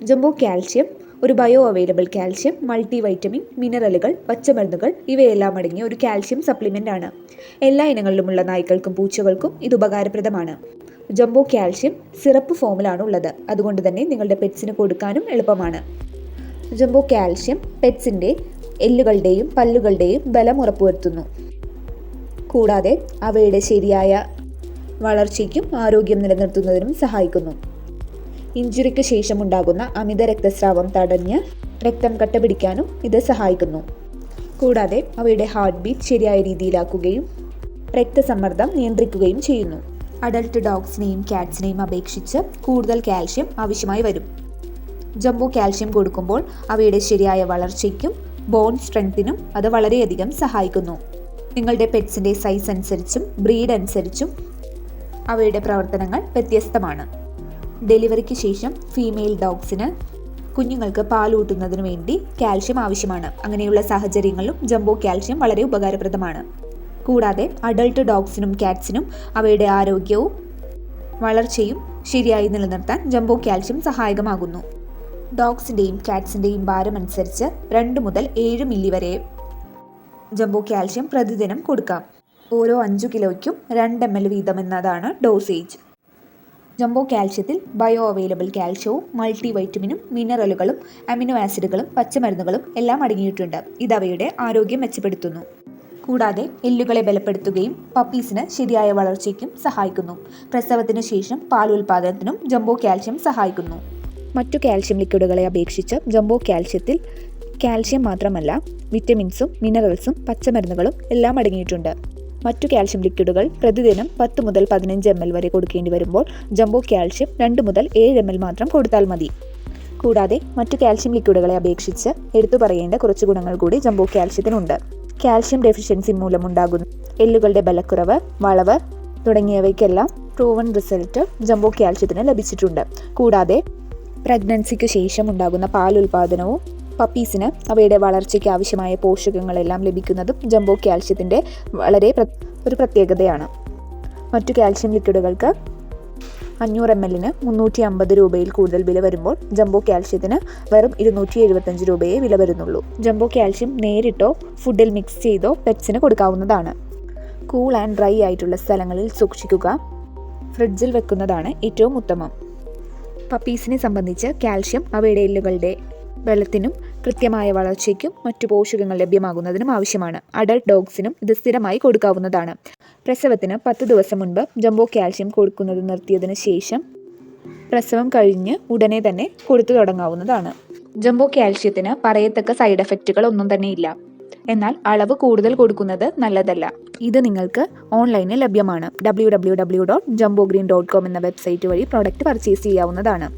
Jumbo calcium ഒരു bio available calcium, multi vitamin, മിനറലുകൾ, പച്ചമരുന്നുകൾ ഇവയെല്ലാം അടങ്ങിയ ഒരു കാൽഷ്യം സപ്ലിമെൻ്റ് ആണ്. എല്ലാ ഇനങ്ങളിലുമുള്ള നായ്ക്കൾക്കും പൂച്ചകൾക്കും ഇത് ഉപകാരപ്രദമാണ്. ജംബോ കാൽഷ്യം സിറപ്പ് ഫോമിലാണ് ഉള്ളത്. അതുകൊണ്ട് തന്നെ നിങ്ങളുടെ പെറ്റ്സിന് കൊടുക്കാനും എളുപ്പമാണ്. ജംബോ കാൽഷ്യം പെറ്റ്സിൻ്റെ എല്ലുകളുടെയും പല്ലുകളുടെയും ബലം ഉറപ്പുവരുത്തുന്നു. കൂടാതെ അവയുടെ ശരിയായ വളർച്ചയ്ക്കും ആരോഗ്യം നിലനിർത്തുന്നതിനും സഹായിക്കുന്നു. ഇഞ്ചുറിക്ക് ശേഷം ഉണ്ടാകുന്ന അമിത രക്തസ്രാവം തടഞ്ഞ് രക്തം കട്ടപിടിക്കാനും ഇത് സഹായിക്കുന്നു. കൂടാതെ അവയുടെ ഹാർട്ട് ബീറ്റ് ശരിയായ രീതിയിലാക്കുകയും രക്തസമ്മർദ്ദം നിയന്ത്രിക്കുകയും ചെയ്യുന്നു. അഡൽട്ട് ഡോഗ്സിനെയും കാറ്റ്സിനെയും അപേക്ഷിച്ച് കൂടുതൽ കാൽഷ്യം ആവശ്യമായി വരും. ജംബോ കാൽഷ്യം കൊടുക്കുമ്പോൾ അവയുടെ ശരിയായ വളർച്ചയ്ക്കും ബോൺ സ്ട്രെങ്തിനും അത് വളരെയധികം സഹായിക്കുന്നു. നിങ്ങളുടെ പെറ്റ്സിൻ്റെ സൈസ് അനുസരിച്ചും ബ്രീഡ് അനുസരിച്ചും അവയുടെ പ്രവർത്തനങ്ങൾ വ്യത്യസ്തമാണ്. ഡെലിവറിക്ക് ശേഷം ഫീമെയിൽ ഡോഗ്സിന് കുഞ്ഞുങ്ങൾക്ക് പാലൂട്ടുന്നതിന് വേണ്ടി കാൽഷ്യം ആവശ്യമാണ്. അങ്ങനെയുള്ള സാഹചര്യങ്ങളിലും ജംബോ കാൽഷ്യം വളരെ ഉപകാരപ്രദമാണ്. കൂടാതെ അഡൾട്ട് ഡോഗ്സിനും കാറ്റ്സിനും അവയുടെ ആരോഗ്യവും വളർച്ചയും ശരിയായി നിലനിർത്താൻ ജംബോ കാൽഷ്യം സഹായകമാകുന്നു. ഡോഗ്സിൻ്റെയും കാറ്റ്സിൻ്റെയും ഭാരം അനുസരിച്ച് 2 മുതൽ 7 മില്ലി വരെ ജംബോ കാൽഷ്യം പ്രതിദിനം കൊടുക്കാം. ഓരോ 5 കിലോയ്ക്കും 2 ml വീതം എന്നതാണ് ഡോസേജ്. ജംബോ കാൽഷ്യത്തിൽ ബയോ അവൈലബിൾ കാൽഷ്യവും മൾട്ടി വൈറ്റമിനും മിനറലുകളും അമിനോ ആസിഡുകളും പച്ചമരുന്നുകളും എല്ലാം അടങ്ങിയിട്ടുണ്ട്. ഇത് അവയുടെ ആരോഗ്യം മെച്ചപ്പെടുത്തുന്നു. കൂടാതെ എല്ലുകളെ ബലപ്പെടുത്തുകയും പപ്പീസിന് ശരിയായ വളർച്ചയ്ക്കും സഹായിക്കുന്നു. പ്രസവത്തിന് ശേഷം പാലുൽപാദനത്തിനും ജംബോ കാൽഷ്യം സഹായിക്കുന്നു. മറ്റു കാൽഷ്യം ലിക്വിഡുകളെ അപേക്ഷിച്ച് ജംബോ കാൽഷ്യത്തിൽ കാൽഷ്യം മാത്രമല്ല വിറ്റമിൻസും മിനറൽസും പച്ചമരുന്നുകളും എല്ലാം അടങ്ങിയിട്ടുണ്ട്. മറ്റു കാൽഷ്യം ലിക്വിഡുകൾ പ്രതിദിനം 10 മുതൽ 15 ml വരെ കൊടുക്കേണ്ടി വരുമ്പോൾ ജംബോ കാൽഷ്യം 2 മുതൽ 7 ml മാത്രം കൊടുത്താൽ മതി. കൂടാതെ മറ്റു കാൽഷ്യം ലിക്വിഡുകളെ അപേക്ഷിച്ച് എടുത്തു പറയേണ്ട കുറച്ച് ഗുണങ്ങൾ കൂടി ജംബോ കാൽഷ്യത്തിനുണ്ട്. കാൽഷ്യം ഡെഫിഷ്യൻസി മൂലമുണ്ടാകുന്ന എല്ലുകളുടെ ബലക്കുറവ്, വളവ് തുടങ്ങിയവയ്ക്കെല്ലാം പ്രൂവൺ റിസൾട്ട് ജംബോ കാൽഷ്യത്തിന് ലഭിച്ചിട്ടുണ്ട്. കൂടാതെ പ്രഗ്നൻസിക്ക് ശേഷം ഉണ്ടാകുന്ന പാലുൽപാദനവും പപ്പീസിന് അവയുടെ വളർച്ചയ്ക്ക് ആവശ്യമായ പോഷകങ്ങളെല്ലാം ലഭിക്കുന്നതും ജംബോ കാൽഷ്യത്തിൻ്റെ വളരെ ഒരു പ്രത്യേകതയാണ്. മറ്റു കാൽഷ്യം ലിക്വിഡുകൾക്ക് 500 ml 350 രൂപയിൽ കൂടുതൽ വില വരുമ്പോൾ ജംബോ കാൽഷ്യത്തിന് വെറും 275 രൂപയെ വില വരുന്നുള്ളൂ. ജംബോ കാൽഷ്യം നേരിട്ടോ ഫുഡിൽ മിക്സ് ചെയ്തോ പെറ്റ്സിന് കൊടുക്കാവുന്നതാണ്. കൂൾ ആൻഡ് ഡ്രൈ ആയിട്ടുള്ള സ്ഥലങ്ങളിൽ സൂക്ഷിക്കുക. ഫ്രിഡ്ജിൽ വെക്കുന്നതാണ് ഏറ്റവും ഉത്തമം. പപ്പീസിനെ സംബന്ധിച്ച് കാൽഷ്യം അവയുടെ എല്ലുകളുടെ ബലത്തിനും കൃത്യമായ വളർച്ചയ്ക്കും മറ്റു പോഷകങ്ങൾ ലഭ്യമാകുന്നതിനും ആവശ്യമാണ്. അഡൾട്ട് ഡോഗ്സിനും ഇത് സ്ഥിരമായി കൊടുക്കാവുന്നതാണ്. പ്രസവത്തിന് 10 ദിവസം മുൻപ് ജംബോ കാൽഷ്യം കൊടുക്കുന്നത് നിർത്തിയതിന് ശേഷം പ്രസവം കഴിഞ്ഞ് ഉടനെ തന്നെ കൊടുത്തു തുടങ്ങാവുന്നതാണ്. ജംബോ കാൽഷ്യത്തിന് പറയത്തക്ക സൈഡ് എഫക്റ്റുകൾ ഒന്നും തന്നെ ഇല്ല. എന്നാൽ അളവ് കൂടുതൽ കൊടുക്കുന്നത് നല്ലതല്ല. ഇത് നിങ്ങൾക്ക് ഓൺലൈനിൽ ലഭ്യമാണ്. www.jumbogreen.com എന്ന വെബ്സൈറ്റ് വഴി പ്രോഡക്റ്റ് പർച്ചേസ് ചെയ്യാവുന്നതാണ്.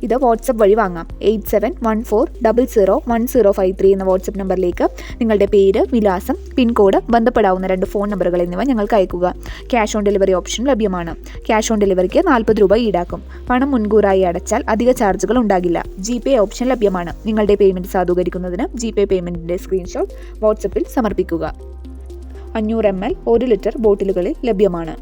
ഇത് വാട്സപ്പ് വഴി വാങ്ങാം. 8714001053 എന്ന വാട്സപ്പ് നമ്പറിലേക്ക് നിങ്ങളുടെ പേര്, വിലാസം, പിൻകോഡ്, ബന്ധപ്പെടാവുന്ന 2 ഫോൺ നമ്പറുകൾ എന്നിവ ഞങ്ങൾക്ക് അയക്കുക. ക്യാഷ് ഓൺ ഡെലിവറി ഓപ്ഷൻ ലഭ്യമാണ്. ക്യാഷ് ഓൺ ഡെലിവറിക്ക് 40 രൂപ ഈടാക്കും. പണം മുൻകൂറായി അടച്ചാൽ അധിക ചാർജുകൾ ഉണ്ടാകില്ല. GPay ഓപ്ഷൻ ലഭ്യമാണ്. നിങ്ങളുടെ പേയ്മെൻറ്റ് സാധൂകരിക്കുന്നതിന് GPay പേയ്മെൻറ്റിൻ്റെ സ്ക്രീൻഷോട്ട് വാട്സപ്പിൽ സമർപ്പിക്കുക. 500 ml 1 ലിറ്റർ ബോട്ടിലുകളിൽ ലഭ്യമാണ്.